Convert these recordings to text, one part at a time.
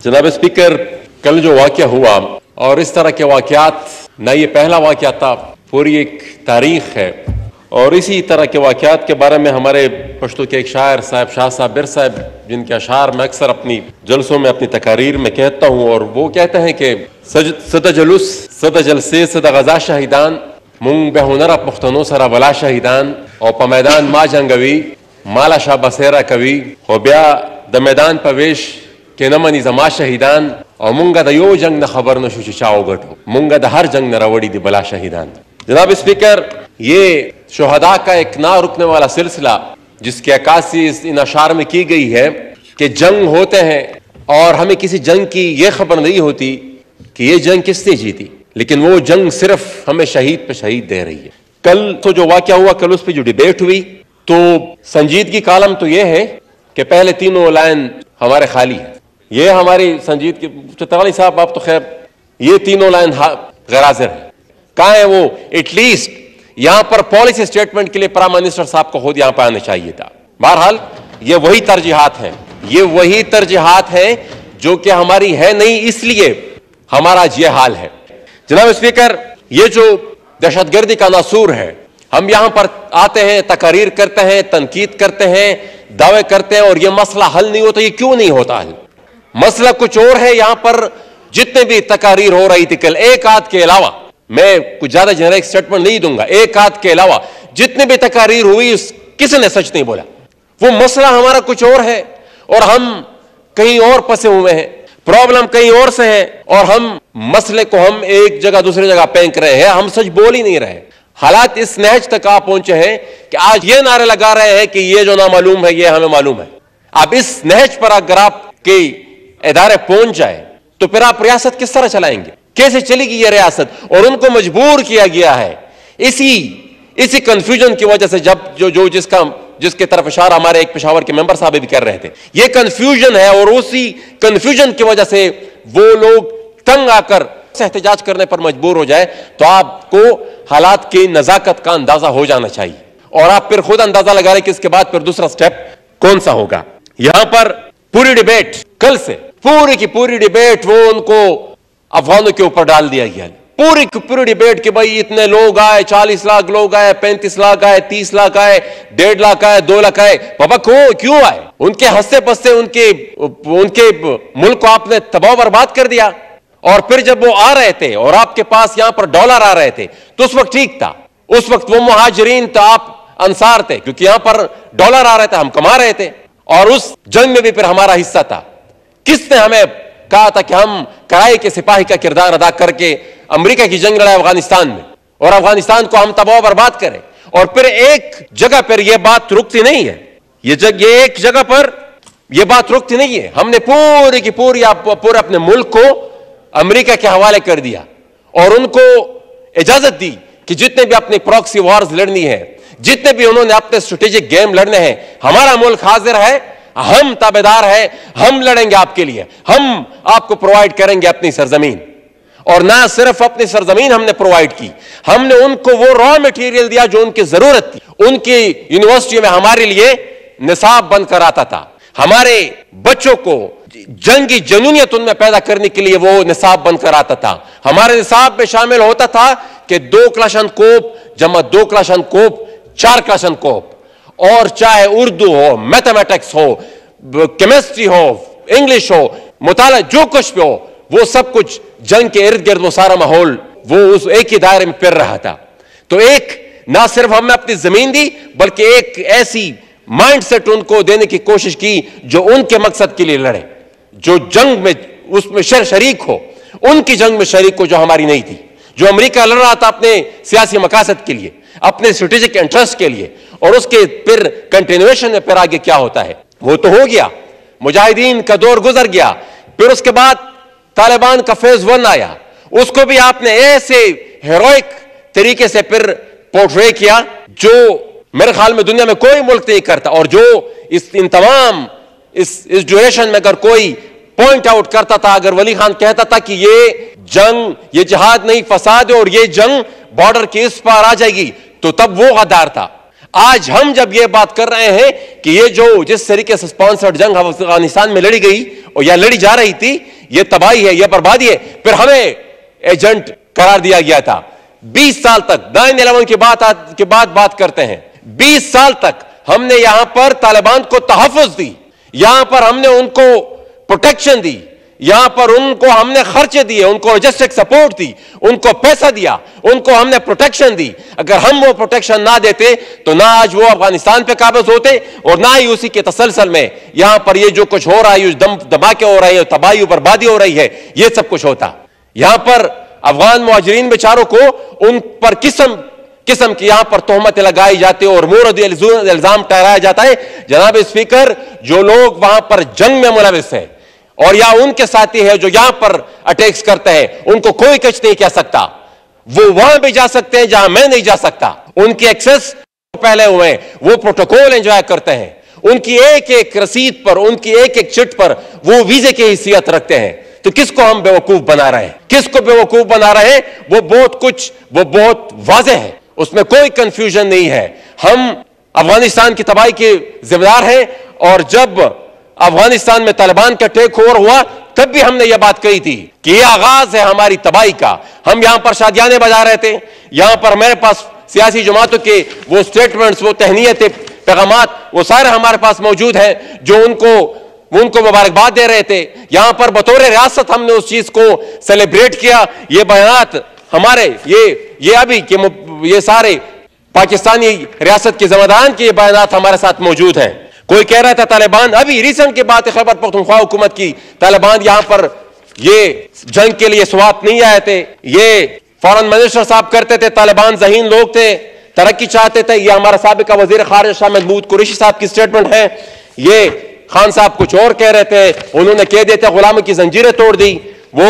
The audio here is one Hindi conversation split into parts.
जनाब स्पीकर, कल जो वाक़या हुआ और इस तरह के वाक़यात न ये पहला वाक़या था, पूरी एक तारीख है। और इसी तरह के वाक़यात के बारे में हमारे पश्तो के एक शायर साहब शाह साबिर साहब, जिनके अशार मैं अक्सर अपनी जलसों में अपनी तकारीर में कहता हूँ, और वो कहते हैं कि सदा जलूस सदा जलसे सदा गजा शहीदान मुंग बेहुनर पुख्तनो सरा वला शहीदान और पमैदान मा जंगवी माला शाह बसेरा कवि हो ब्या द मैदान पवेश के नमनी जमा शहीदान और मुंगा द यो जंग न खबर न शुचाओ गटो मुंगा द हर जंग न रवड़ी दी बला शहीदान। जनाब स्पीकर, ये शोहदा का एक ना रुकने वाला सिलसिला जिसकी अक्कासी इन अशार में की गई है कि जंग होते हैं और हमें किसी जंग की यह खबर नहीं होती कि ये जंग किसने जीती, लेकिन वो जंग सिर्फ हमें शहीद पे शहीद दे रही है। कल तो जो वाक़या हुआ, कल उस पर जो डिबेट हुई, तो संजीदगी कालम तो ये है कि पहले तीनों लाइन हमारे खाली है। ये हमारी संजीदगी, चतवाली साहब आप तो खैर ये तीनों लाइन गैराजिर है। कहाँ है वो? एटलीस्ट यहां पर पॉलिसी स्टेटमेंट के लिए प्राइम मिनिस्टर साहब को खुद यहां पर आना चाहिए था। बहरहाल ये वही तरजीहात हैं, ये वही तरजीहात हैं जो कि हमारी है नहीं, इसलिए हमारा ये हाल है। जनाब स्पीकर, ये जो दहशतगर्दी का नासूर है, हम यहां पर आते हैं, तकारीर करते हैं, तनकीद करते हैं, दावे करते हैं, और ये मसला हल नहीं होता। ये क्यों नहीं होता हल? मसला कुछ और है। यहां पर जितने भी तकारीर हो रही थी कल, एक आध के अलावा, मैं कुछ ज्यादा जेनरिक स्टेटमेंट नहीं दूंगा, एक आध के अलावा जितने भी तकारीर हुई किसी ने सच नहीं बोला। वो मसला हमारा कुछ और है और हम कहीं और फंसे हुए हैं, प्रॉब्लम कहीं और से है, और हम मसले को हम एक जगह दूसरी जगह फेंक रहे हैं, हम सच बोल ही नहीं रहे। हालात इस नहज तक आप पहुंचे हैं कि आज ये नारे लगा रहे हैं कि ये जो ना मालूम है ये हमें मालूम है। अब इस नहज पर अगर आपके इदारे पहुंच जाए तो फिर आप रियासत किस तरह चलाएंगे? कैसे चलेगी ये रियासत? और उनको मजबूर किया गया है इसी कंफ्यूजन की वजह से, जब जो जिसके तरफ इशारा हमारे एक पेशावर के मेंबर साहब भी कर रहे थे, ये कंफ्यूजन है, और उसी कंफ्यूजन की वजह से वो लोग तंग आकर एहतजाज करने पर मजबूर हो जाए, तो आपको हालात की नजाकत का अंदाजा हो जाना चाहिए, और आप फिर खुद अंदाजा लगा रहे कि इसके बाद फिर दूसरा स्टेप कौन सा होगा। यहां पर पूरी डिबेट, कल से पूरी की पूरी डिबेट वो उनको अफगानों के ऊपर डाल दिया गया। पूरी की पूरी डिबेट कि भाई इतने लोग आए, 40 लाख लोग आए, 35 लाख आए, 30 लाख आए, 1.5 लाख आए, 2 लाख आए। बाबा क्यों आए? उनके हंसते पसते उनके मुल्क को आपने तबाह बर्बाद कर दिया। और फिर जब वो आ रहे थे और आपके पास यहां पर डॉलर आ रहे थे, तो उस वक्त ठीक था, उस वक्त वो मुहाजिरीन था, आप अंसार थे, क्योंकि यहां पर डॉलर आ रहे थे, हम कमा रहे थे, और उस जंग में भी फिर हमारा हिस्सा था। किसने हमें कहा था कि हम कराए के सिपाही का किरदार अदा करके अमेरिका की जंग लड़ाए अफगानिस्तान में, और अफगानिस्तान को हम तबाह बर्बाद करें? और फिर एक जगह पर यह बात रुकती नहीं है, ये एक जगह पर यह बात रुकती नहीं है। हमने पूरी की पूरी पूरे अपने मुल्क को अमेरिका के हवाले कर दिया, और उनको इजाजत दी कि जितने भी अपनी प्रॉक्सी वॉर्स लड़नी है, जितने भी उन्होंने अपने स्ट्रेटेजिक गेम लड़ने हैं, हमारा मुल्क हाजिर है, हम ताबेदार हैं, हम लड़ेंगे आपके लिए, हम आपको प्रोवाइड करेंगे अपनी सरजमीन। और ना सिर्फ अपनी सरजमीन हमने प्रोवाइड की, हमने उनको वो रॉ मटेरियल दिया जो उनकी जरूरत थी। उनकी यूनिवर्सिटी में हमारे लिए निसाब बनकर आता था, हमारे बच्चों को जंगी जनूनियत उनमें पैदा करने के लिए वो निसाब बनकर आता था। हमारे निसाब में शामिल होता था कि 2 क्लाशनकोप जमा 2 क्लाशनकोप 4 क्लाशनकोप, और चाहे उर्दू हो, मैथमेटिक्स हो, केमिस्ट्री हो, इंग्लिश हो, मुताला जो कुछ भी हो, वो सब कुछ जंग के इर्द गिर्द वो सारा माहौल वो उस एक ही दायरे में फिर रहा था। तो एक ना सिर्फ हमने अपनी जमीन दी, बल्कि एक ऐसी माइंडसेट उनको देने की कोशिश की जो उनके मकसद के लिए लड़े, जो जंग में उसमें शरीक हो, उनकी जंग में शरीक हो जो हमारी नहीं थी। जो अमेरिका लड़ रहा था अपने सियासी मकासद के लिए, अपने स्ट्रेटेजिक इंटरेस्ट के लिए, और उसके फिर कंटिन्यूएशन में फिर आगे क्या होता है वो तो हो गया। मुजाहिदीन का दौर गुजर गया, फिर उसके बाद तालिबान का फेज 1 आया, उसको भी आपने ऐसे हेरोइक तरीके से फिर पोर्ट्रे किया जो मेरे ख्याल में दुनिया में कोई मुल्क नहीं करता, और जो इन तमाम इस ड्यूरेशन में अगर कोई पॉइंट आउट करता था, अगर वली खान कहता था कि ये जंग, ये जिहाद नहीं फसाद है और ये जंग बॉर्डर के इस पार आ जाएगी, तो तब वो गद्दार था। आज हम जब ये बात कर रहे हैं कि ये जो जिस तरीके से स्पॉन्सर्ड जंग अफगानिस्तान में लड़ी गई, और या लड़ी जा रही थी, ये तबाही है, ये बर्बादी है, फिर हमें एजेंट करार दिया गया था। 20 साल तक 9/11 के बाद बात करते हैं, 20 साल तक हमने यहां पर तालिबान को तहफ़्फ़ुज़ दी, यहां पर हमने उनको प्रोटेक्शन दी, यहां पर उनको हमने खर्चे दिए, उनको लॉजिस्टिक सपोर्ट दी, उनको पैसा दिया, उनको हमने प्रोटेक्शन दी। अगर हम वो प्रोटेक्शन ना देते तो ना आज वो अफगानिस्तान पे काबिज होते और ना ही उसी के तसलसल में यहां पर ये जो कुछ हो रहा है, धमाके हो रहे हैं, तबाही बर्बादी हो रही है, ये सब कुछ होता। यहां पर अफगान मुहाजिरीन बेचारों को उन पर किस्म की यहां पर तोहमतें लगाई जाती है और मुरद इल्जाम ठहराया जाता है। जनाब स्पीकर, जो लोग वहां पर जंग में मुलविस हैं और या उनके साथी है जो यहां पर अटैक्स करते हैं, उनको कोई कुछ नहीं कह सकता। वो वहां भी जा सकते हैं जहां मैं नहीं जा सकता, उनकी एक्सेस पहले हुए हैं, वो प्रोटोकॉल एंजॉय करते हैं, उनकी एक एक रसीद पर, उनकी एक एक चिट पर वो वीजे की हैसियत रखते हैं। तो किसको हम बेवकूफ बना रहे हैं? किसको बेवकूफ बना रहे हैं? वो बहुत वाज़ेह है, उसमें कोई कंफ्यूजन नहीं है। हम अफगानिस्तान की तबाही के जिम्मेदार हैं और जब अफगानिस्तान में तालिबान का टेक ओवर हुआ तब भी हमने यह बात कही थी कि यह आगाज है हमारी तबाही का। हम यहां पर शादियाने बजा रहे थे, यहां पर मेरे पास सियासी जमातों के वो स्टेटमेंट्स, वो तहनीयतें, पैगामात, वो सारे हमारे पास मौजूद हैं जो उनको मुबारकबाद दे रहे थे। यहां पर बतौर रियासत हमने उस चीज को सेलिब्रेट किया। ये बयानात हमारे ये अभी कि ये सारे पाकिस्तानी रियासत के ज़िम्मेदारान के बयानात हमारे साथ मौजूद हैं। कोई कह रहा था तालिबान, अभी रिसेंट की बात है खैबर पख्तूनख्वा हुकूमत की, तालिबान यहां पर ये जंग के लिए स्वात नहीं आए थे, ये फॉरेन मिनिस्टर साहब करते थे, तालिबान ज़हीन लोग थे, तरक्की चाहते थे। ये हमारा साबिका वजीर खारिजा शाह महमूद कुरैशी साहब की स्टेटमेंट है। ये खान साहब कुछ और कह रहे थे, उन्होंने कह देते गुलामी की जंजीरें तोड़ दी। वो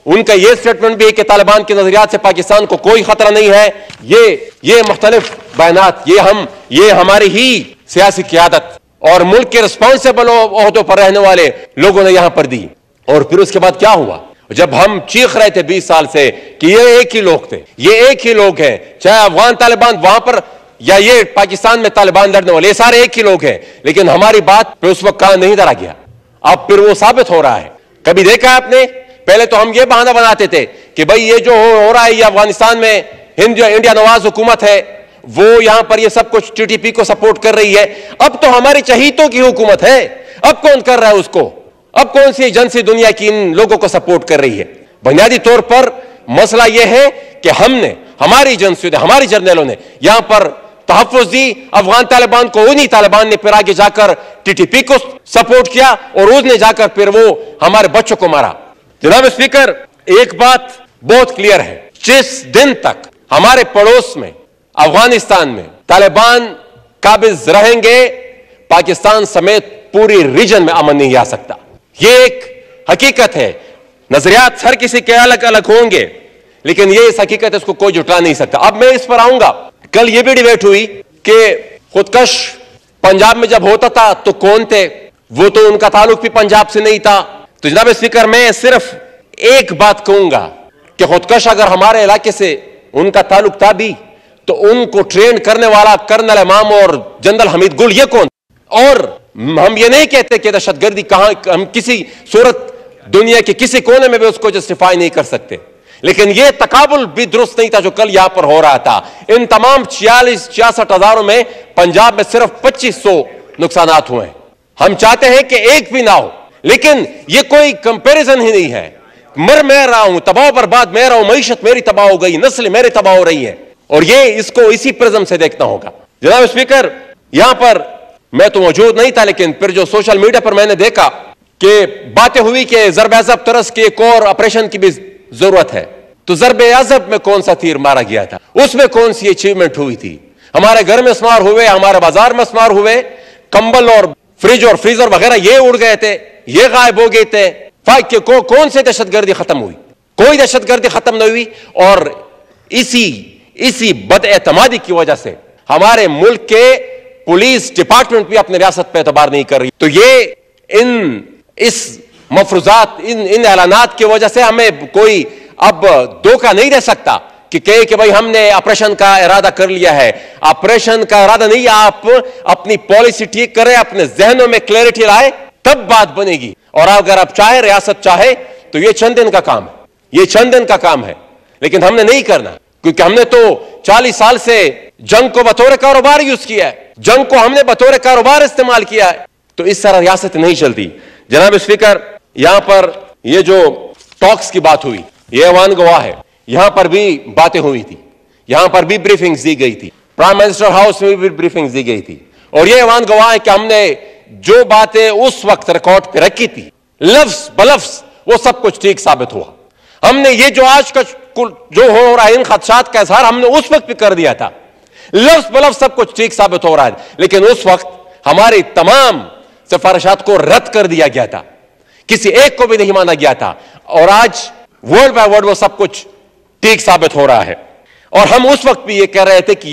उनका ये स्टेटमेंट भी है कि तालिबान के नजरियात से पाकिस्तान को कोई खतरा नहीं है। ये मुख्तलिफ बयानात ये हमारी ही सियासी क़यादत और मुल्क के रिस्पॉन्सिबल ओहदों पर रहने वाले लोगों ने यहां पर दी। और फिर उसके बाद क्या हुआ? जब हम चीख रहे थे 20 साल से कि ये एक ही लोग थे, ये एक ही लोग हैं, चाहे अफगान तालिबान वहां पर या ये पाकिस्तान में तालिबान लड़ने वाले, ये सारे एक ही लोग हैं, लेकिन हमारी बात पे उस वक्त कान नहीं धरा गया। अब फिर वो साबित हो रहा है। कभी देखा है आपने? पहले तो हम ये बहाना बनाते थे कि भाई ये जो हो रहा है, ये अफगानिस्तान में इंडिया नवाज हुकूमत है, वो यहां पर ये सब कुछ टीटीपी को सपोर्ट कर रही है। अब तो हमारी चहीतों की हुकूमत है, अब कौन कर रहा है उसको? अब कौन सी एजेंसी दुनिया की इन लोगों को सपोर्ट कर रही है? बुनियादी तौर पर मसला यह है कि हमारी एजेंसियों ने, हमारी जर्नलों ने यहां पर तहफ़्फ़ुज़ दी अफगान तालिबान को। उन्हीं तालिबान ने फिर आगे जाकर टीटीपी को सपोर्ट किया और उसने जाकर फिर वो हमारे बच्चों को मारा। जनाब स्पीकर, एक बात बहुत क्लियर है, जिस दिन तक हमारे पड़ोस में अफगानिस्तान में तालिबान काबिज रहेंगे, पाकिस्तान समेत पूरी रीजन में अमन नहीं आ सकता। यह एक हकीकत है। नजरियात हर किसी के अलग अलग होंगे, लेकिन यह इस हकीकत है, इसको कोई जुटा नहीं सकता। अब मैं इस पर आऊंगा। कल यह भी डिबेट हुई कि खुदकश पंजाब में जब होता था तो कौन थे? वो तो उनका ताल्लुक भी पंजाब से नहीं था। तो जनाब स्पीकर, मैं सिर्फ एक बात कहूंगा कि खुदकश अगर हमारे इलाके से उनका ताल्लुक था भी, तो उनको ट्रेन करने वाला कर्नल इमाम और जनरल हमीद गुल ये कौन? और हम ये नहीं कहते कि दहशतगर्दी कहां, हम किसी सूरत दुनिया के किसी कोने में भी उसको जस्टिफाई नहीं कर सकते, लेकिन यह तकाबुल भी दुरुस्त नहीं था जो कल यहां पर हो रहा था। इन तमाम 46-66 हजारों में पंजाब में सिर्फ 2500 नुकसानात हुए हैं। हम चाहते हैं कि एक भी ना हो, लेकिन यह कोई कंपैरिजन ही नहीं है। मैं रहा हूं, तबाह बर्बाद मैं रहा हूं, मईशत मेरी तबाह हो गई, नस्ल मेरी तबाह हो रही है, और ये इसको इसी प्रिज्म से देखना होगा। जनाब स्पीकर, यहां पर मैं तो मौजूद नहीं था, लेकिन फिर जो सोशल मीडिया पर मैंने देखा कि बातें हुई कि ज़रब अज़ब तरस के एक और ऑपरेशन की भी जरूरत है। तो ज़रब अज़ब में कौन सा तीर मारा गया था? उसमें कौन सी अचीवमेंट हुई थी? हमारे घर में स्मार हुए, हमारे बाजार में स्मार हुए, कंबल और फ्रिज और फ्रीजर वगैरह ये उड़ गए थे, ये गायब हो गए थे। कौन से दहशतगर्दी खत्म हुई? कोई दहशतगर्दी खत्म नहीं हुई। और इसी बदएतमादी की वजह से हमारे मुल्क के पुलिस डिपार्टमेंट भी अपने रियासत पे एतबार नहीं कर रही। तो ये इस मफरूजात, इन ऐलानात की वजह से हमें कोई अब धोखा नहीं दे सकता कि कहे कि भाई हमने ऑपरेशन का इरादा कर लिया है। ऑपरेशन का इरादा नहीं, आप अपनी पॉलिसी ठीक करें, अपने जहनों में क्लैरिटी लाए, तब बात बनेगी। और अगर आप चाहे, रियासत चाहे, तो ये चंद दिन का काम है, ये चंद दिन का काम है। लेकिन हमने नहीं करना, क्योंकि हमने तो 40 साल से जंग को बतौर कारोबार यूज किया है, जंग को हमने बतौर कारोबार इस्तेमाल किया है। तो इस तरह रियासत नहीं चलती। जनाब स्पीकर, यहां पर ये जो टॉक्स की बात हुई, ये ऐवान गवाह है, यहां पर भी बातें हुई थी, यहां पर भी ब्रीफिंग्स दी गई थी, प्राइम मिनिस्टर हाउस में भी ब्रीफिंग्स दी गई थी। और ये ऐवान गवाह है कि हमने जो बातें उस वक्त रिकॉर्ड पे रखी थी, लफ्ज बलफ्ज वो सब कुछ ठीक साबित हुआ। हमने ये जो आज का जो हो रहा है, इन खदशात का इजहार हमने उस वक्त भी कर दिया था, लफ्ज बलफ्ज सब कुछ ठीक साबित हो रहा है। लेकिन उस वक्त हमारी तमाम सिफारिशात को रद्द कर दिया गया था, किसी एक को भी नहीं माना गया था। और आज वर्ड बाय वर्ड वो सब कुछ ठीक साबित हो रहा है। और हम उस वक्त भी ये कह रहे थे कि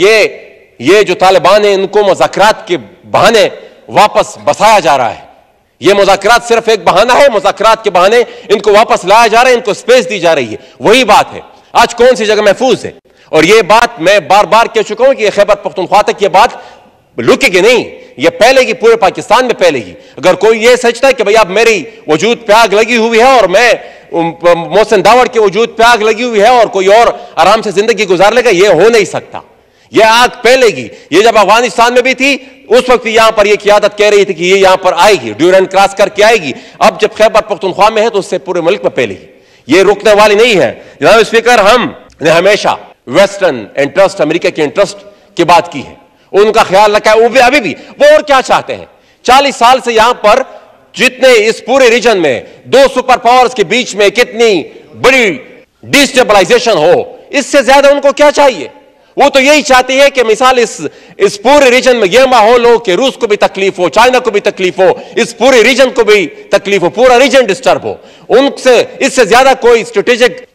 ये जो तालिबान है, इनको मुज़ाकरात के बहाने वापस बसाया जा रहा है। ये मुज़ाकरात सिर्फ एक बहाना है, मुज़ाकरात के बहाने इनको वापस लाया जा रहा है, इनको स्पेस दी जा रही है। वही बात है, आज कौन सी जगह महफूज है। और ये बात मैं बार बार कह चुका हूं कि ये खैबर पख्तूनख्वा तक ये बात रुकेगी नहीं, ये फैलेगी, पूरे पाकिस्तान में फैलेगी। अगर कोई ये सोचता है कि भाई अब मेरी वजूद पे आग लगी हुई है और मैं मोहसिन दावड़ के वजूद पे आग लगी हुई है और कोई और आराम से जिंदगी गुजार लेगा, ये हो नहीं सकता। यह आग फैलेगी। ये जब अफगानिस्तान में भी थी, उस वक्त यहां पर यह क़यादत कह रही थी कि ये यहां पर आएगी, ड्यूरेंट क्रॉस करके आएगी। अब जब खैबर पख्तूनख्वा में है तो उससे पूरे मुल्क में फैलेगी। ये रुकने वाली नहीं है। जनाब स्पीकर, हमने हमेशा वेस्टर्न इंटरेस्ट, अमेरिका के इंटरेस्ट की बात की है, उनका ख्याल रखा है। वो भी अभी भी वो और क्या चाहते हैं। 40 साल से यहां पर जितने इस पूरे रीजन में दो सुपर पावर्स के बीच में कितनी बड़ी डिस्टेबलाइजेशन हो, इससे ज्यादा उनको क्या चाहिए। वो तो यही चाहती है कि मिसाल इस पूरे रीजन में यह माहौल हो कि रूस को भी तकलीफ हो, चाइना को भी तकलीफ हो, इस पूरे रीजन को भी तकलीफ हो, पूरा रीजन डिस्टर्ब हो। उनसे इससे ज्यादा कोई स्ट्रेटेजिक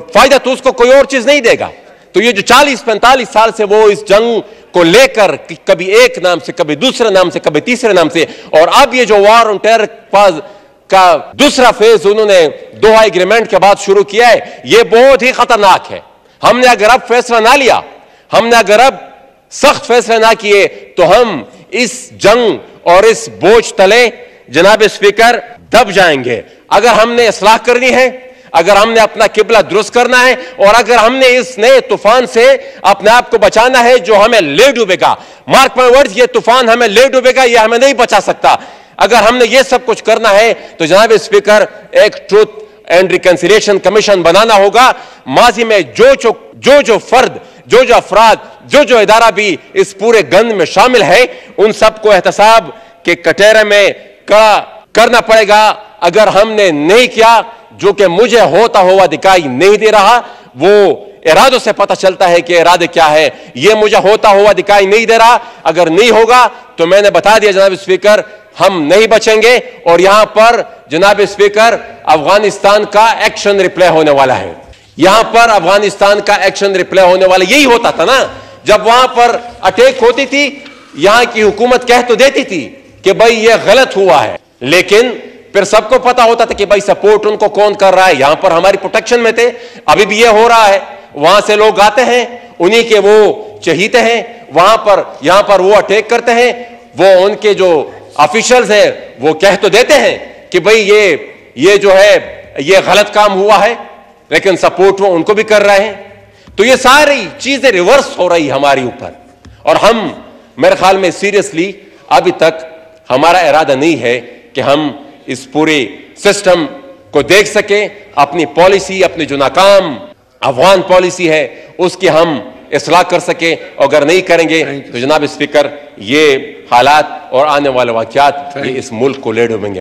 फायदा तो उसको कोई और चीज नहीं देगा। तो ये जो 40-45 साल से वो इस जंग को लेकर कभी एक नाम से, कभी दूसरे नाम से, कभी तीसरे नाम से, और अब ये जो वॉर ऑन टेरर का दूसरा फेज उन्होंने दोहा एग्रीमेंट के बाद शुरू किया है, ये बहुत ही खतरनाक है। हमने अगर अब फैसला ना लिया, हमने अगर अब सख्त फैसले ना किए, तो हम इस जंग और इस बोझ तले जनाब स्पीकर दब जाएंगे। अगर हमने इस्लाह करनी है, अगर हमने अपना किबला दुरुस्त करना है, और अगर हमने इस नए तूफान से अपने आप को बचाना है जो हमें ले डूबेगा, मार्क माय वर्ड्स, ये तूफान हमें ले डूबेगा, ये हमें नहीं बचा सकता। अगर हमने ये सब कुछ करना है तो जनाब स्पीकर एक ट्रूथ एंड रिकंसिलिएशन कमीशन बनाना होगा। माजी में जो फर्द, जो अफराद, जो इदारा भी इस पूरे गंद में शामिल है, उन सबको एहतसाब के कटहरे में खड़ा करना पड़ेगा। अगर हमने नहीं किया, जो कि मुझे होता हुआ दिखाई नहीं दे रहा, वो इरादों से पता चलता है कि इरादे क्या है, ये मुझे होता हुआ दिखाई नहीं दे रहा। अगर नहीं होगा तो मैंने बता दिया जनाब स्पीकर, हम नहीं बचेंगे। और यहां पर जनाब स्पीकर अफगानिस्तान का एक्शन रिप्ले होने वाला है। यहां पर अफगानिस्तान का एक्शन रिप्ले होने वाला यही होता था ना, जब वहां पर अटैक होती थी, यहां की हुकूमत कह तो देती थी कि भाई ये गलत हुआ है, लेकिन फिर सबको पता होता था कि भाई सपोर्ट उनको कौन कर रहा है। यहां पर हमारी प्रोटेक्शन में थे, अभी भी ये हो रहा है। वहां से लोग आते हैं, उन्हीं के वो चहीते हैं, वहां पर यहां पर वो अटैक करते हैं। वो उनके जो ऑफिशियल्स हैं वो कह तो देते हैं कि भाई ये जो है ये गलत काम हुआ है, लेकिन सपोर्ट वो उनको भी कर रहे हैं। तो ये सारी चीजें रिवर्स हो रही हमारी ऊपर, और हम मेरे ख्याल में सीरियसली अभी तक हमारा इरादा नहीं है कि हम इस पूरे सिस्टम को देख सके। अपनी पॉलिसी, अपनी जो नाकाम अफगान पॉलिसी है, उसकी हम इस्लाह कर सके। अगर नहीं करेंगे तो जनाब स्पीकर, ये हालात और आने वाले वाक़यात ये इस मुल्क को ले डूबेंगे।